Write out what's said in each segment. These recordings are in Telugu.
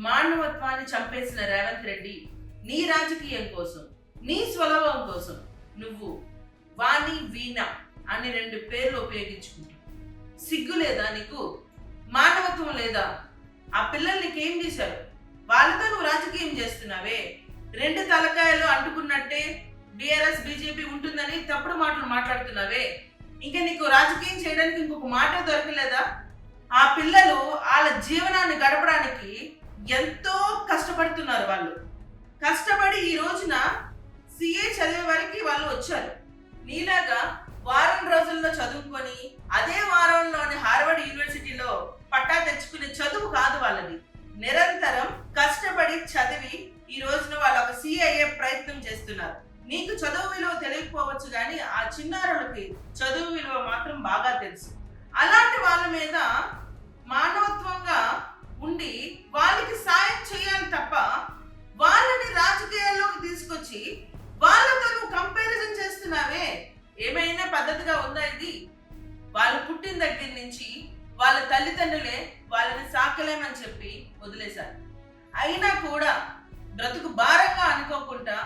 మానవత్వాన్ని చంపేసిన రేవంత్ రెడ్డి నీ రాజకీయం కోసం, నీ స్వలాభం కోసం నువ్వు వాణి వీణ అని 2 పేర్లు ఉపయోగించుకుంటావు. సిగ్గు లేదా నీకు? మానవత్వం లేదా? ఆ పిల్లల్ని నీకేం చేశారు? వాళ్ళతో నువ్వు రాజకీయం చేస్తున్నావే. 2 తలకాయలు అంటుకున్నట్టే బీఆర్ఎస్ బీజేపీ ఉంటుందని తప్పుడు మాటలు మాట్లాడుతున్నావే. ఇంకా నీకు రాజకీయం చేయడానికి ఇంకొక మాట దొరకలేదా? ఆ పిల్లలు వాళ్ళ జీవనాన్ని గడపడానికి ఎంతో కష్టపడుతున్నారు. వాళ్ళు కష్టపడి ఈ రోజున సిఏ చదివే వరకు వాళ్ళు వచ్చారు. నీలాగా వారం రోజుల్లో చదువుకొని అదే వారంలోని హార్వర్డ్ యూనివర్సిటీలో పట్టా తెచ్చుకునే చదువు కాదు వాళ్ళది. నిరంతరం కష్టపడి చదివి ఈ రోజున వాళ్ళు ఒక సిఐఏ ప్రయత్నం చేస్తున్నారు. నీకు చదువు విలువ తెలియకపోవచ్చు కానీ ఆ చిన్నారులకి చదువు విలువ మాత్రం బాగా తెలుసు. అలాంటి వాళ్ళ మీద మానవత్వంగా ఉండి వాళ్ళకి సాయం చేయాలి తప్ప వాళ్ళని రాజకీయాల్లోకి తీసుకొచ్చి వాళ్ళతో నువ్వు కంపారిజన్ చేస్తున్నావే. ఏమైనా పద్ధతిగా ఉందా ఇది? వాళ్ళు పుట్టిన దగ్గర నుంచి వాళ్ళ తల్లిదండ్రులే వాళ్ళని సాకలేమని చెప్పి వదిలేశారు. అయినా కూడా బ్రతుకు భారంగా అనుకోకుండా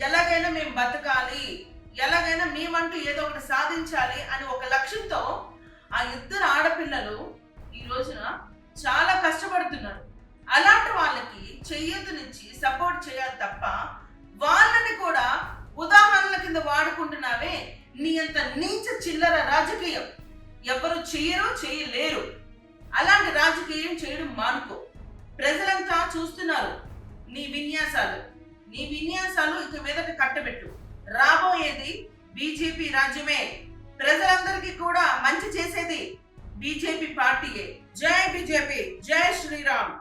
ఎలాగైనా మేము బతకాలి, ఎలాగైనా మేమంటూ ఏదో ఒకటి సాధించాలి అని ఒక లక్ష్యంతో ఆ 2 ఆడపిల్లలు ఈ రోజున చాలా కష్టపడుతున్నారు. అలాంటి వాళ్ళకి చెయ్యతునిచ్చి సపోర్ట్ చేయాలి తప్ప వాళ్ళని కూడా ఉదాహరణల కింద వాడుకుంటున్నావే. నీ అంత నీచ చిల్లర రాజకీయం ఎవరు చెయ్యరు, చేయలేరు. అలాంటి రాజకీయం చేయడం మానుకో. ప్రజలంతా చూస్తున్నారు నీ విన్యాసాలు ఇక మీదట కట్టబెట్టు. రాబోయేది బీజేపీ రాజ్యమే. ప్రజలందరికీ కూడా మంచి చేసేది బీజేపీ పార్టీయే. జై బీజేపీ, జై శ్రీరామ్.